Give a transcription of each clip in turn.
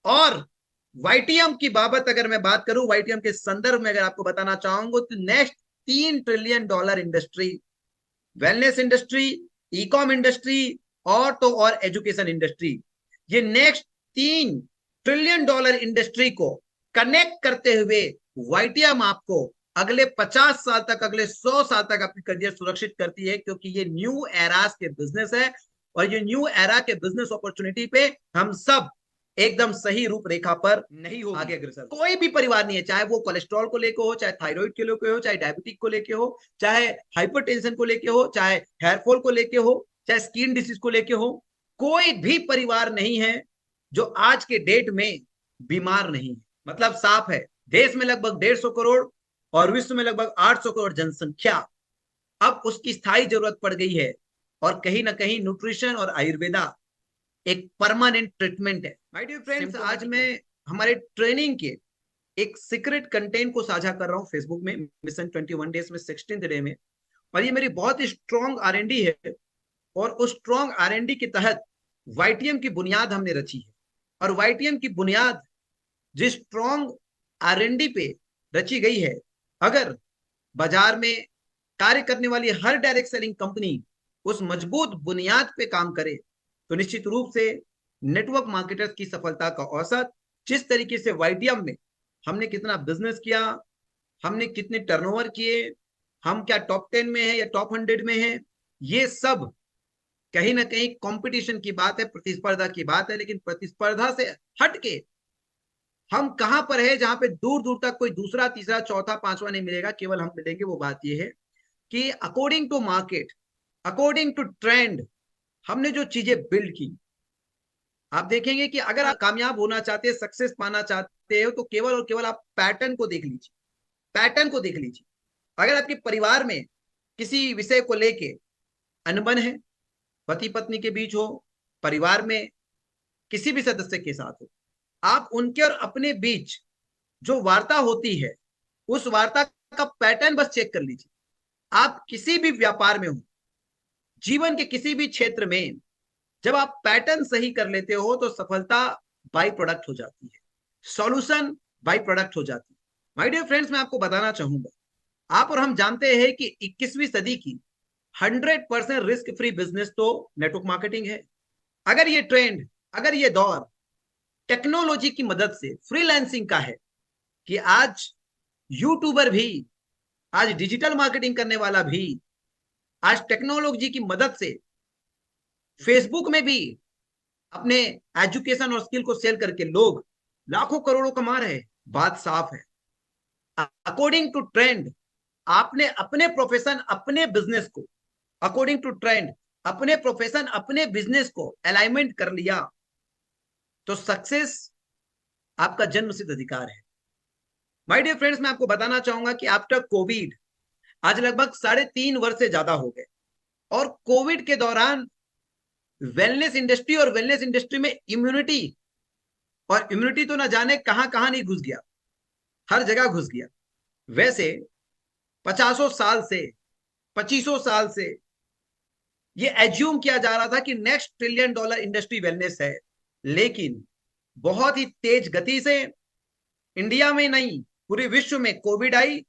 और वाईटीएम की बाबत अगर मैं बात करूं, वाईटीएम के संदर्भ में अगर आपको बताना चाहूंगा तो next $3 trillion industry, wellness industry, e com industry, और तो और एजुकेशन इंडस्ट्री, ये नेक्स्ट $3 ट्रिलियन इंडस्ट्री को कनेक्ट करते हुए वाईटीएम आपको अगले 50 साल तक, अगले 100 साल तक अपनी करियर सुरक्षित करती है, क्योंकि ये न्यू एरास के बिजनेस है। और ये न्यू एरा के बिजनेस अपॉर्चुनिटी पे हम सब एकदम सही रूपरेखा पर नहीं हो आगे अग्रसर। कोई भी परिवार नहीं है, चाहे वो कोलेस्ट्रॉल को लेकर हो, चाहे थायराइड के लेके हो, चाहे डायबिटिक को लेके हो, चाहे हाइपरटेंशन को लेके हो, चाहे हेयरफॉल को लेके हो, चाहे स्किन डिसीज को लेके हो, कोई भी परिवार नहीं है जो आज के डेट में बीमार नहीं है। मतलब साफ है, देश में लगभग 150 करोड़ और विश्व में लगभग 800 करोड़ जनसंख्या, अब उसकी स्थायी जरूरत पड़ गई है। और कहीं ना कहीं न्यूट्रिशन और आयुर्वेदा एक परमानेंट ट्रीटमेंट है। माय डियर फ्रेंड्स, आज मैं हमारे ट्रेनिंग के एक सीक्रेट कंटेंट को साझा कर रहा हूं फेसबुक में, मिशन 21 डेज में 16th डे में। और ये मेरी बहुत ही स्ट्रॉन्ग आरएनडी है, और उस स्ट्रॉन्ग आरएनडी के तहत वाईटीएम की बुनियाद हमने रची है। और वाईटीएम की बुनियाद जिस स्ट्रॉन्ग आरएनडी पे रची गई है, अगर बाजार में कार्य करने वाली हर डायरेक्ट सेलिंग कंपनी उस मजबूत बुनियाद पे काम करे, तो निश्चित रूप से नेटवर्क मार्केटर्स की सफलता का औसत, जिस तरीके से वाईटीएम में हमने कितना बिजनेस किया, हमने कितने टर्नओवर किए, हम क्या टॉप 10 में है या टॉप 100 में है, ये सब कहीं ना कहीं कंपटीशन की बात है, प्रतिस्पर्धा की बात है। लेकिन प्रतिस्पर्धा से हटके हम कहां पर है जहां पे दूर दूर तक कोई दूसरा, तीसरा, चौथा, पांचवा नहीं मिलेगा, केवल हम मिलेंगे। वो बात यह है कि according to market, according to trend, हमने जो चीजें बिल्ड की, आप देखेंगे कि अगर आप कामयाब होना चाहते हैं, सक्सेस पाना चाहते हो, तो केवल और केवल आप पैटर्न को देख लीजिए, पैटर्न को देख लीजिए। अगर आपके परिवार में किसी विषय को लेके अनबन है, पति पत्नी के बीच हो, परिवार में किसी भी सदस्य के साथ हो, आप उनके और अपने बीच जो वार्ता होती है, उस वार्ता का पैटर्न बस चेक कर लीजिए। आप किसी भी व्यापार में हो, जीवन के किसी भी क्षेत्र में, जब आप पैटर्न सही कर लेते हो तो सफलता बाई प्रोडक्ट हो जाती है, सॉल्यूशन बाई प्रोडक्ट हो जाती है। माय डियर फ्रेंड्स, मैं आपको बताना चाहूंगा, आप और हम जानते हैं कि 21वीं सदी की 100% रिस्क फ्री बिजनेस तो नेटवर्क मार्केटिंग है। अगर ये ट्रेंड, अगर ये दौर टेक्नोलॉजी की मदद से फ्रीलांसिंग का है, कि आज यूट्यूबर भी, आज डिजिटल मार्केटिंग करने वाला भी, आज टेक्नोलॉजी की मदद से फेसबुक में भी अपने एजुकेशन और स्किल को सेल करके लोग लाखों करोड़ों कमा रहे हैं, बात साफ है। अकॉर्डिंग टू ट्रेंड, आपने अपने प्रोफेशन, अपने बिजनेस को अकॉर्डिंग टू ट्रेंड, अपने प्रोफेशन, अपने बिजनेस को अलाइनमेंट कर लिया, तो सक्सेस आपका जन्मसिद्ध अधिकार है। माय डियर फ्रेंड्स, मैं आपको बताना चाहूंगा कि आफ्टर कोविड आज लगभग 3.5 वर्ष से ज्यादा हो गए, और कोविड के दौरान वेलनेस इंडस्ट्री और वेलनेस इंडस्ट्री में इम्यूनिटी, और इम्यूनिटी तो ना जाने कहां कहां नहीं घुस गया, हर जगह घुस गया। वैसे 50 साल से, 25 साल से ये एज्यूम किया जा रहा था कि नेक्स्ट $1 ट्रिलियन इंडस्ट्री वेलनेस है, लेकिन बहुत ही तेज गति से इंडिया में नहीं, पूरे विश्व में कोविड आई,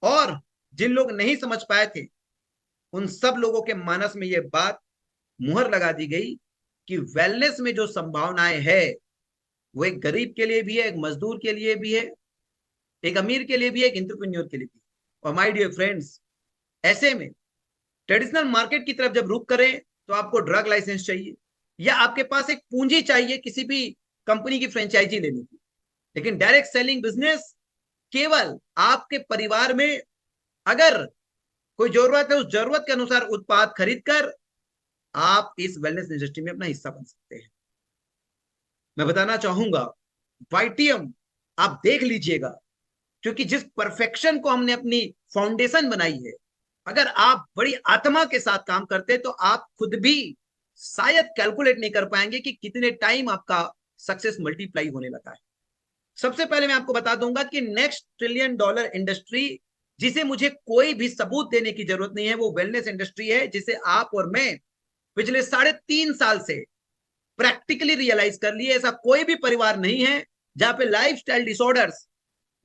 और जिन लोग नहीं समझ पाए थे, उन सब लोगों के मानस में यह बात मुहर लगा दी गई कि वेलनेस में जो संभावनाएं है, वो एक गरीब के लिए भी है, एक मजदूर के लिए भी है, एक अमीर के लिए भी है, एक एंटरप्रेन्योर के लिए भी। और माय डियर फ्रेंड्स, ऐसे में ट्रेडिशनल मार्केट की तरफ जब रुख करें तो आपको ड्रग लाइसेंस चाहिए, या आपके पास एक पूंजी चाहिए किसी भी कंपनी की फ्रेंचाइजी लेने की। लेकिन डायरेक्ट सेलिंग बिजनेस केवल आपके परिवार में अगर कोई जरूरत है, उस जरूरत के अनुसार उत्पाद खरीद कर आप इस वेलनेस इंडस्ट्री में अपना हिस्सा बन सकते हैं। मैं बताना चाहूंगा, वाईटीएम आप देख लीजिएगा, क्योंकि जिस परफेक्शन को हमने अपनी फाउंडेशन बनाई है, अगर आप बड़ी आत्मा के साथ काम करते तो आप खुद भी शायद कैलकुलेट नहीं कर पाएंगे कि कितने टाइम आपका सक्सेस मल्टीप्लाई होने लगा है। सबसे पहले मैं आपको बता दूंगा कि नेक्स्ट $1 ट्रिलियन इंडस्ट्री, जिसे मुझे कोई भी सबूत देने की जरूरत नहीं है, वो वेलनेस इंडस्ट्री है, जिसे आप और मैं पिछले 3.5 साल से प्रैक्टिकली रियलाइज कर लिए, ऐसा कोई भी परिवार नहीं है जहां पे लाइफस्टाइल डिसऑर्डर्स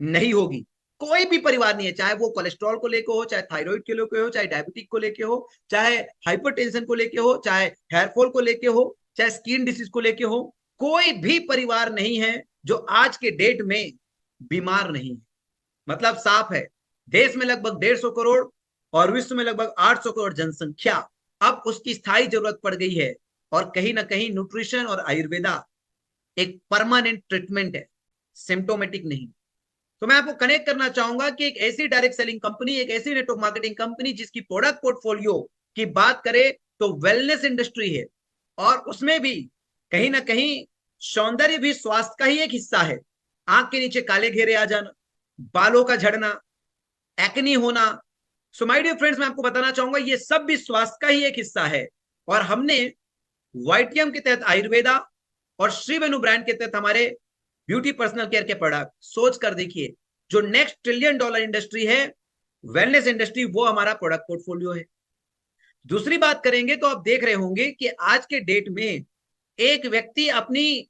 नहीं होगी। कोई भी परिवार नहीं है, चाहे वो कोलेस्ट्रॉल को लेके हो, चाहे थायराइड के लेके हो, चाहे डायबिटिक को लेके हो, चाहे हाइपरटेंशन को लेके हो, चाहे हेयरफॉल को लेके हो, चाहे स्किन डिसीज को लेके हो। कोई भी परिवार नहीं है जो आज के डेट में बीमार नहीं है। मतलब साफ है, देश में लगभग 150 करोड़ और विश्व में लगभग 800 करोड़ जनसंख्या, अब उसकी स्थायी जरूरत पड़ गई है। और कहीं ना कहीं न्यूट्रिशन और आयुर्वेदा एक परमानेंट ट्रीटमेंट है, सिम्टोमेटिक नहीं। तो मैं आपको कनेक्ट करना चाहूंगा कि एक ऐसी डायरेक्ट सेलिंग कंपनी, एक ऐसी नेटवर्क मार्केटिंग कंपनी जिसकी प्रोडक्ट पोर्टफोलियो की बात करें तो वेलनेस इंडस्ट्री है, और उसमें भी कहीं ना कहीं सौंदर्य भी स्वास्थ्य का ही एक हिस्सा है। आंख के नीचे काले घेरे आ जाना, बालों का झड़ना, एक्नी होना, सो माय डियर फ्रेंड्स, मैं आपको बताना चाहूंगा ये सब भी स्वास्थ्य का ही एक हिस्सा है। और हमने वाईटीएम के तहत आयुर्वेदा और श्री वेनु ब्रांड के तहत हमारे ब्यूटी पर्सनल केयर के प्रोडक्ट, सोच कर देखिए जो नेक्स्ट ट्रिलियन डॉलर इंडस्ट्री है वेलनेस इंडस्ट्री, वो हमारा प्रोडक्ट पोर्टफोलियो है। दूसरी बात करेंगे तो आप देख रहे होंगे कि आज के डेट में एक व्यक्ति अपनी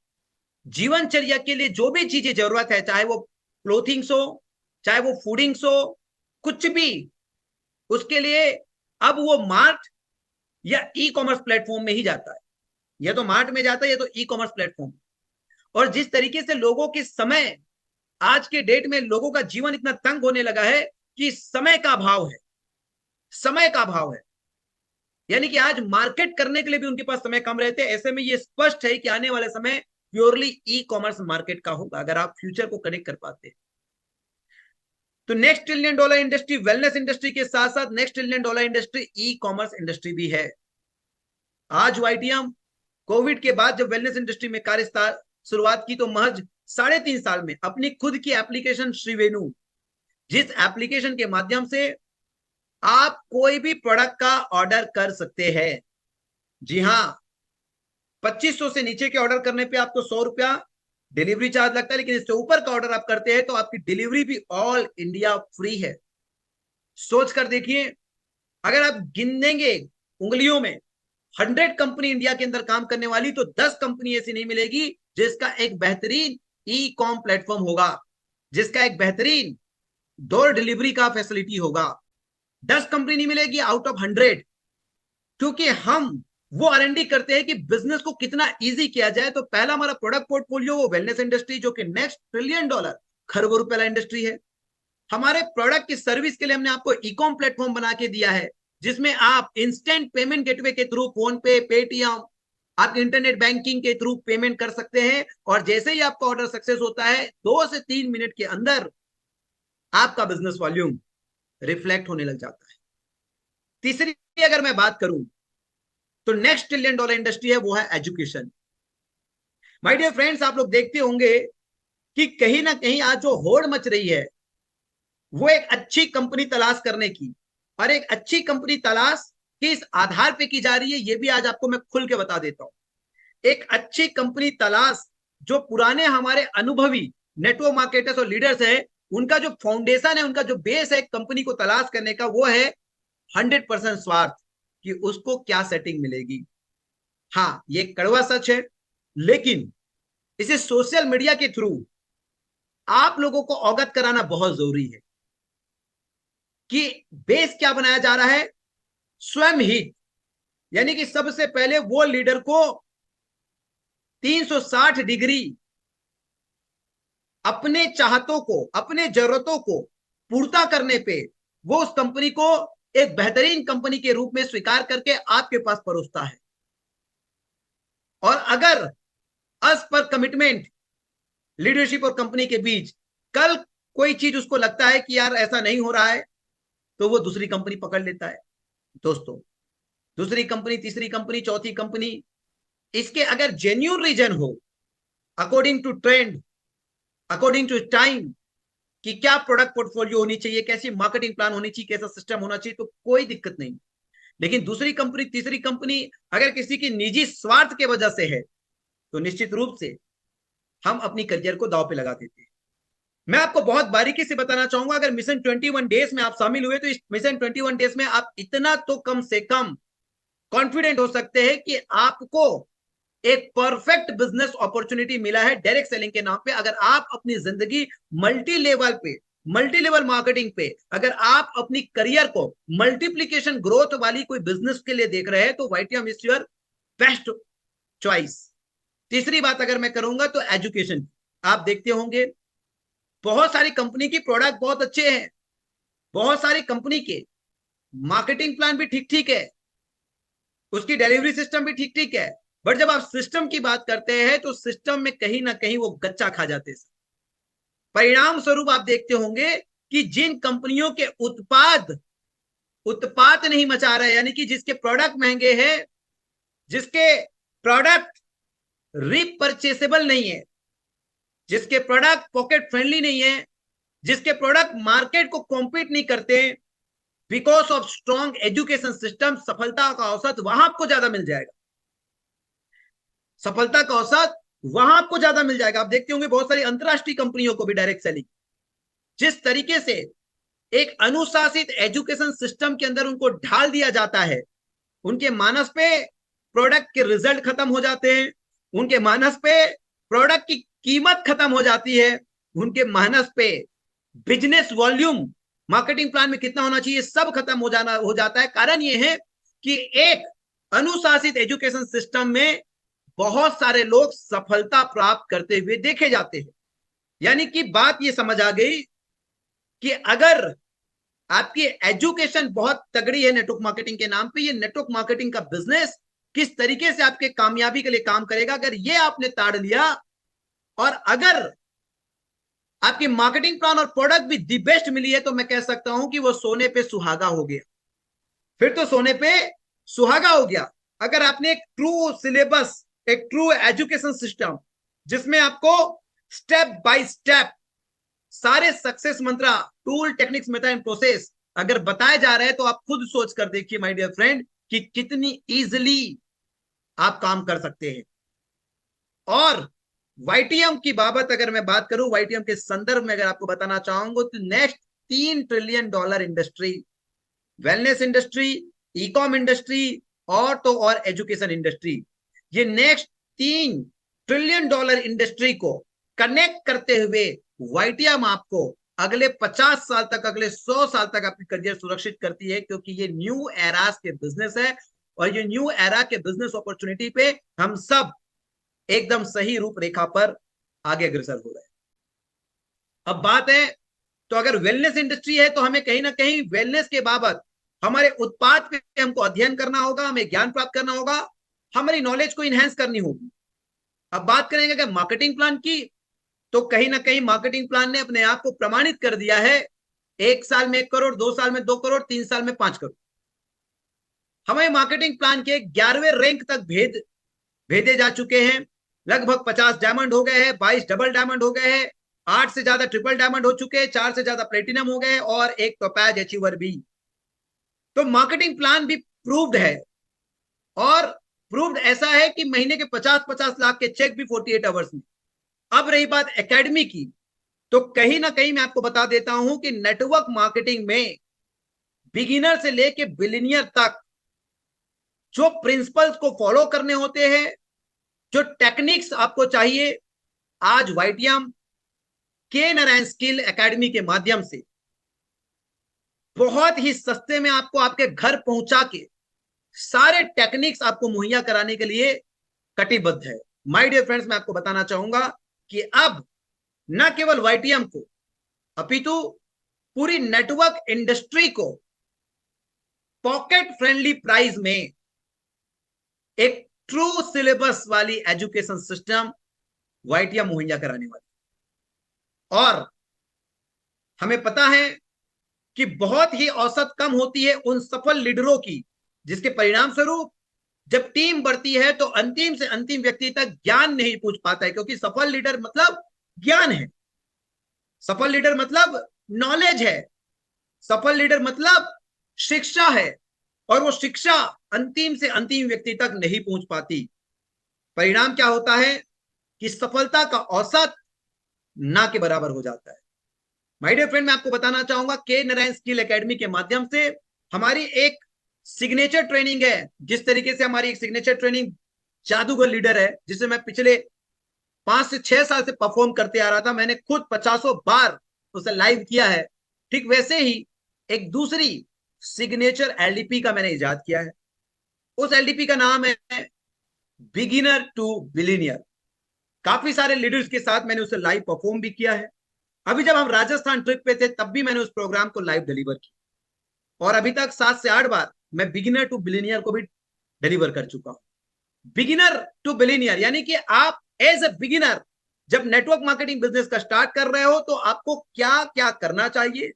जीवनचर्या के लिए जो भी चीजें जरूरत है, चाहे वो क्लोथिंग्स हो, चाहे वो फूडिंग्स हो, कुछ भी, उसके लिए अब वो मार्ट या ई कॉमर्स प्लेटफॉर्म में ही जाता है। या तो मार्ट में जाता है या तो ई कॉमर्स प्लेटफॉर्म। और जिस तरीके से लोगों के समय, आज के डेट में लोगों का जीवन इतना तंग होने लगा है कि समय का अभाव है, समय का अभाव है। यानी कि आज मार्केट करने के लिए भी उनके पास समय कम रहते हैं। ऐसे में ये स्पष्ट है कि आने वाला समय प्योरली ई कॉमर्स मार्केट का होगा, अगर आप फ्यूचर को कनेक्ट कर पाते हैं। तो next trillion dollar industry wellness industry के साथ साथ next trillion dollar industry e commerce industry भी है। आज वाईटीएम कोविड के बाद जब वेलनेस इंडस्ट्री में कार्य शुरुआत की तो महज 3.5 साल में अपनी खुद की एप्लीकेशन श्री वेनु, जिस एप्लीकेशन के माध्यम से आप कोई भी प्रोडक्ट का ऑर्डर कर सकते हैं। जी हां, 2500 से नीचे के ऑर्डर करने पे आपको 100 रुपया डिलीवरी चार्ज लगता है, लेकिन इससे ऊपर का ऑर्डर आप करते हैं तो आपकी डिलीवरी भी ऑल इंडिया फ्री है। सोच कर देखिए, अगर आप गिनेंगे उंगलियों में 100 कंपनी इंडिया के अंदर काम करने वाली, तो 10 कंपनी ऐसी नहीं मिलेगी जिसका एक बेहतरीन ई कॉम प्लेटफॉर्म होगा, जिसका एक बेहतरीन डोर डिलीवरी का फैसिलिटी होगा। 10 कंपनी नहीं मिलेगी आउट ऑफ 100, क्योंकि हम वो R&D करते हैं कि बिजनेस को कितना इजी किया जाए। तो पहला हमारा प्रोडक्ट पोर्टफोलियो वो वेलनेस इंडस्ट्री, जो कि नेक्स्ट ट्रिलियन डॉलर खरबों रुपए वाला इंडस्ट्री है। हमारे प्रोडक्ट की सर्विस के लिए हमने आपको ई कॉम प्लेटफॉर्म बना के दिया है, जिसमें आप इंस्टेंट पेमेंट गेटवे के थ्रू फोन पे, पेटीएम, आप इंटरनेट बैंकिंग के थ्रू पेमेंट कर सकते हैं। और जैसे ही आपका ऑर्डर सक्सेस होता है 2 से 3 मिनट के अंदर आपका बिजनेस वॉल्यूम रिफ्लेक्ट होने लग जाता है। तीसरी अगर मैं बात करूं तो नेक्स्ट ट्रिलियन डॉलर इंडस्ट्री है, वो है एजुकेशन। माय डियर फ्रेंड्स, आप लोग देखते होंगे कि कहीं ना कहीं आज जो होड़ मच रही है वो एक अच्छी कंपनी तलाश करने की, और एक अच्छी कंपनी तलाश किस आधार पे की जा रही है ये भी आज आपको मैं खुल के बता देता हूं। एक अच्छी कंपनी तलाश जो पुराने हमारे अनुभवी नेटवर्क मार्केटर्स और लीडर्स है, उनका जो फाउंडेशन है, उनका जो बेस है कंपनी को तलाश करने का, वो है 100% स्वार्थ कि उसको क्या सेटिंग मिलेगी। हाँ, ये कड़वा सच है, लेकिन इसे सोशल मीडिया के थ्रू आप लोगों को अवगत कराना बहुत जरूरी है कि बेस क्या बनाया जा रहा है। स्वयं ही, यानी कि सबसे पहले वो लीडर को 360 डिग्री अपने चाहतों को, अपने जरूरतों को पूर्ता करने पे वो उस कंपनी को एक बेहतरीन कंपनी के रूप में स्वीकार करके आपके पास परोसता है। और अगर अस पर कमिटमेंट लीडरशिप और कंपनी के बीच कल कोई चीज उसको लगता है कि यार ऐसा नहीं हो रहा है, तो वो दूसरी कंपनी पकड़ लेता है। दोस्तों, दूसरी कंपनी, तीसरी कंपनी, चौथी कंपनी, इसके अगर जेन्युइन रीजन हो, according to trend, according to time, कि क्या प्रोडक्ट पोर्टफोलियो होनी चाहिए, कैसी मार्केटिंग प्लान होनी चाहिए, कैसा सिस्टम होना चाहिए, तो कोई दिक्कत नहीं। लेकिन दूसरी कंपनी, तीसरी कंपनी अगर किसी की निजी स्वार्थ के वजह से है, तो निश्चित रूप से हम अपनी करियर को दांव पे लगा देते हैं। मैं आपको बहुत बारीकी से बताना चाहूंगा, अगर मिशन 21 डेज में आप शामिल हुए तो इस मिशन 21 डेज में आप इतना तो कम से कम कॉन्फिडेंट हो सकते हैं कि आपको एक परफेक्ट बिजनेस अपॉर्चुनिटी मिला है डायरेक्ट सेलिंग के नाम पे। अगर आप अपनी जिंदगी मल्टी लेवल मार्केटिंग पे, अगर आप अपनी करियर को मल्टीप्लीकेशन ग्रोथ वाली कोई बिजनेस के लिए देख रहे हैं तो YTM is your best choice. तीसरी बात अगर मैं करूंगा तो एजुकेशन। आप देखते होंगे बहुत सारी कंपनी की प्रोडक्ट बहुत अच्छे हैं, बहुत सारी कंपनी के मार्केटिंग प्लान भी ठीक ठीक है, उसकी डिलीवरी सिस्टम भी ठीक ठीक है, बट जब आप सिस्टम की बात करते हैं तो सिस्टम में कहीं ना कहीं वो गच्चा खा जाते हैं। परिणाम स्वरूप आप देखते होंगे कि जिन कंपनियों के उत्पाद नहीं मचा रहे, यानी कि जिसके प्रोडक्ट महंगे हैं, जिसके प्रोडक्ट रिपरचेसेबल नहीं है, जिसके प्रोडक्ट पॉकेट फ्रेंडली नहीं है, जिसके प्रोडक्ट मार्केट को कॉम्पीट नहीं करते, because of strong education system, सफलता का औसत वहां आपको ज्यादा मिल जाएगा। सफलता का औसत वहां आपको ज्यादा मिल जाएगा। आप देखते होंगे बहुत सारी अंतरराष्ट्रीय कंपनियों को भी डायरेक्ट सेलिंग, जिस तरीके से एक अनुशासित एजुकेशन सिस्टम के अंदर उनको ढाल दिया जाता है, उनके मानस पे प्रोडक्ट के रिजल्ट खत्म हो जाते हैं, उनके मानस पे प्रोडक्ट की कीमत खत्म हो जाती है, उनके मानस पे बिजनेस वॉल्यूम, मार्केटिंग प्लान में कितना होना चाहिए, सब खत्म हो जाता है। कारण यह है कि एक अनुशासित एजुकेशन सिस्टम में बहुत सारे लोग सफलता प्राप्त करते हुए देखे जाते हैं। यानी कि बात यह समझ आ गई कि अगर आपकी एजुकेशन बहुत तगड़ी है नेटवर्क मार्केटिंग के नाम पे, ये नेटवर्क मार्केटिंग का बिजनेस किस तरीके से आपके कामयाबी के लिए काम करेगा, अगर ये आपने ताड़ लिया और अगर आपकी मार्केटिंग प्लान और प्रोडक्ट भी दी बेस्ट मिली है, तो मैं कह सकता हूं कि वो सोने पे सुहागा हो गया। फिर तो सोने पे सुहागा हो गया। अगर आपने एक ट्रू सिलेबस, एक ट्रू एजुकेशन सिस्टम जिसमें आपको स्टेप बाय स्टेप सारे success Mantra, tool, techniques, method and process अगर बताए जा रहे हैं, तो आप खुद सोच कर देखिए माय डियर फ्रेंड कि कितनी इजीली आप काम कर सकते हैं। और वाईटीएम की बाबत अगर मैं बात करूं, वाईटीएम के संदर्भ में अगर आपको बताना चाहूंगा तो next $3 trillion industry, wellness industry, e com industry और तो और एजुकेशन इंडस्ट्री, ये नेक्स्ट $3 ट्रिलियन इंडस्ट्री को कनेक्ट करते हुए वाईटीएम आपको अगले 50 साल तक, अगले 100 साल तक आपकी करियर सुरक्षित करती है, क्योंकि ये न्यू एरास के बिजनेस है और ये न्यू एरा के बिजनेस अपॉर्चुनिटी पे हम सब एकदम सही रूपरेखा पर आगे अग्रसर हो रहे हैं। अब बात है, तो अगर वेलनेस इंडस्ट्री है तो हमें कहीं ना कहीं वेलनेस के बाबत हमारे उत्पाद पे हमको अध्ययन करना होगा, हमें ज्ञान प्राप्त करना होगा, हमारी नॉलेज को इनहेंस करनी होगी। अब बात करेंगे अगर मार्केटिंग प्लान की, तो कहीं ना कहीं मार्केटिंग प्लान ने अपने आप को प्रमाणित कर दिया है। 1 साल में 1 करोड़, 2 साल में 2 करोड़, 3 साल में 5 करोड़। हमें मार्केटिंग प्लान के 11वें रैंक तक भेजे जा चुके हैं। लगभग 50 डायमंड हो गए हैं, 22 डबल डायमंड हो गए हैं, 8 से ज्यादा ट्रिपल डायमंड हो चुके हैं, 4 से ज्यादा प्लेटिनम हो गए और एक टोपैज अचीवर भी। तो मार्केटिंग प्लान भी प्रूव्ड है, और प्रूव्ड ऐसा है कि महीने के 50-50 लाख के चेक भी 48 आवर्स में। अब रही बात एकेडमी की, तो कहीं ना कहीं मैं आपको बता देता हूं कि नेटवर्क मार्केटिंग में बिगिनर से लेके बिलियनियर तक जो प्रिंसिपल्स को फॉलो करने होते हैं, जो टेक्निक्स आपको चाहिए, आज वाईटीएम के नारायण स्किल एकेडमी के माध्यम से बहुत ही सस्ते में आपको आपके घर पहुंचा के सारे टेक्निक्स आपको मुहैया कराने के लिए कटिबद्ध है। माय डियर फ्रेंड्स, मैं आपको बताना चाहूंगा कि अब न केवल वाईटीएम को अपितु पूरी नेटवर्क इंडस्ट्री को पॉकेट फ्रेंडली प्राइस में एक ट्रू सिलेबस वाली एजुकेशन सिस्टम वाईटीएम मुहैया कराने वाली। और हमें पता है कि बहुत ही औसत कम होती है उन सफल लीडरों की, जिसके परिणाम स्वरूप जब टीम बढ़ती है तो अंतिम से अंतिम व्यक्ति तक ज्ञान नहीं पूछ पाता है, क्योंकि सफल लीडर मतलब ज्ञान है, सफल लीडर मतलब नॉलेज है, सफल लीडर मतलब शिक्षा है, और वो शिक्षा अंतिम से अंतिम व्यक्ति तक नहीं पहुंच पाती। परिणाम क्या होता है कि सफलता का औसत ना के बराबर हो जाता है। माय डियर फ्रेंड, मैं आपको बताना चाहूंगा के नारायण स्किल एकेडमी के माध्यम से हमारी एक सिग्नेचर ट्रेनिंग है। जिस तरीके से हमारी एक सिग्नेचर ट्रेनिंग जादूगर लीडर है जिसे मैं पिछले 5 से 6 साल से परफॉर्म करते आ रहा था। मैंने खुद 50 बार उसे लाइव किया है। ठीक वैसे ही एक दूसरी सिग्नेचर एलडीपी का मैंने इजाद किया है। उस एलडीपी का नाम है बिगिनर टू बिलियनियर। काफी सारे लीडर्स के साथ मैंने उसे लाइव परफॉर्म भी किया है। अभी जब हम राजस्थान ट्रिप पे थे तब भी मैंने उस प्रोग्राम को लाइव डिलीवर किया, और अभी तक 7 से 8 बार मैं बिगिनर टू बिलियनियर को भी डिलीवर कर चुका हूं। बिगिनर टू बिलियनियर यानी कि आप एज ए बिगिनर जब नेटवर्क मार्केटिंग बिजनेस का स्टार्ट कर रहे हो तो आपको क्या क्या करना चाहिए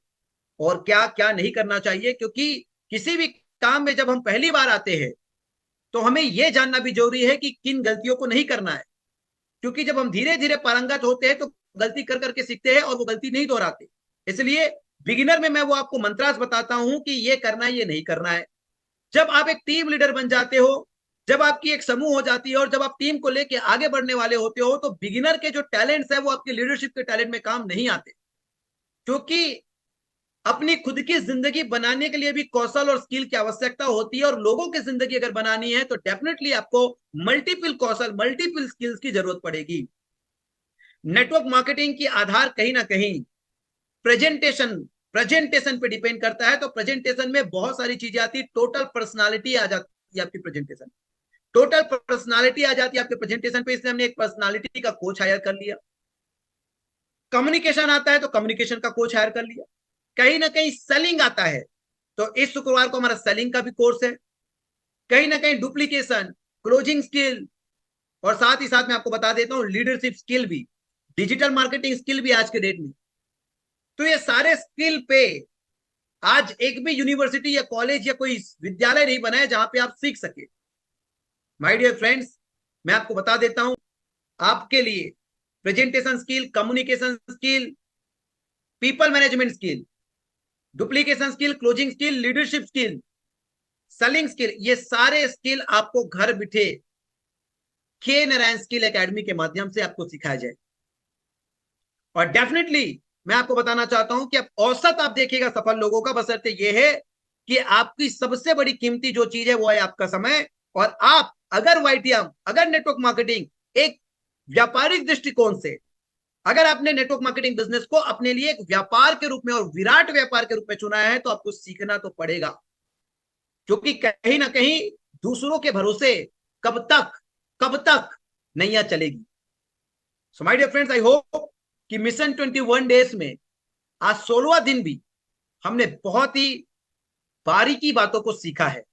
और क्या क्या नहीं करना चाहिए, क्योंकि किसी भी काम में जब हम पहली बार आते हैं तो हमें यह जानना भी जरूरी है कि किन गलतियों को नहीं करना है, क्योंकि जब हम धीरे धीरे पारंगत होते हैं तो गलती कर करके सीखते हैं और वो गलती नहीं दोहराते। इसलिए बिगिनर में मैं वो आपको मंत्रास बताता हूं कि ये करना है ये नहीं करना है। जब आप एक टीम लीडर बन जाते हो, जब आपकी एक समूह हो जाती है और जब आप टीम को लेके आगे बढ़ने वाले होते हो तो बिगिनर के जो टैलेंट्स है वो आपके लीडरशिप के टैलेंट में काम नहीं आते, क्योंकि अपनी खुद की जिंदगी बनाने के लिए भी कौशल और स्किल की आवश्यकता होती है, और लोगों की जिंदगी अगर बनानी है तो डेफिनेटली आपको मल्टीपल कौशल मल्टीपल स्किल्स की जरूरत पड़ेगी। नेटवर्क मार्केटिंग की आधार कहीं ना कहीं प्रेजेंटेशन पे डिपेंड करता है। तो प्रेजेंटेशन में बहुत सारी चीजें आती है। टोटल पर्सनालिटी आ जाती है आपकी प्रेजेंटेशन, टोटल पर्सनालिटी आ जाती है आपके प्रेजेंटेशन पे, इसलिए हमने एक पर्सनालिटी का कोच हायर कर लिया। कम्युनिकेशन आता है तो कम्युनिकेशन का कोच हायर कर लिया। कहीं ना कहीं सेलिंग आता है तो इस शुक्रवार को हमारा सेलिंग का भी कोर्स है। कहीं ना कहीं डुप्लीकेशन, क्लोजिंग स्किल, और साथ ही साथ मैं आपको बता देता हूं लीडरशिप स्किल भी, डिजिटल मार्केटिंग स्किल भी आज के डेट में। तो ये सारे स्किल पे आज एक भी यूनिवर्सिटी या कॉलेज या कोई विद्यालय नहीं बना है जहां पे आप सीख सके। माय डियर फ्रेंड्स, मैं आपको बता देता हूं आपके लिए presentation skill, communication skill, people management skill, duplication skill, closing skill, leadership skill, selling skill, ये सारे स्किल आपको घर बैठे के नारायण स्किल एकेडमी के माध्यम से आपको सिखाया जाए। और डेफिनेटली मैं आपको बताना चाहता हूं कि अब औसत आप देखिएगा सफल लोगों का, बशर्ते यह है कि आपकी सबसे बड़ी कीमती जो चीज है वो है आपका समय। और आप अगर वाईटीएम, अगर नेटवर्क मार्केटिंग एक व्यापारिक दृष्टिकोण से, अगर आपने नेटवर्क मार्केटिंग बिजनेस को अपने लिए एक व्यापार के रूप में और विराट व्यापार के रूप में चुना है तो आपको सीखना तो पड़ेगा, क्योंकि कहीं ना कहीं दूसरों के भरोसे कब तक नैया चलेगी। So my dear friends, I hope कि मिशन 21 डेज में आज 16वां दिन भी हमने बहुत ही बारीकी बातों को सीखा है।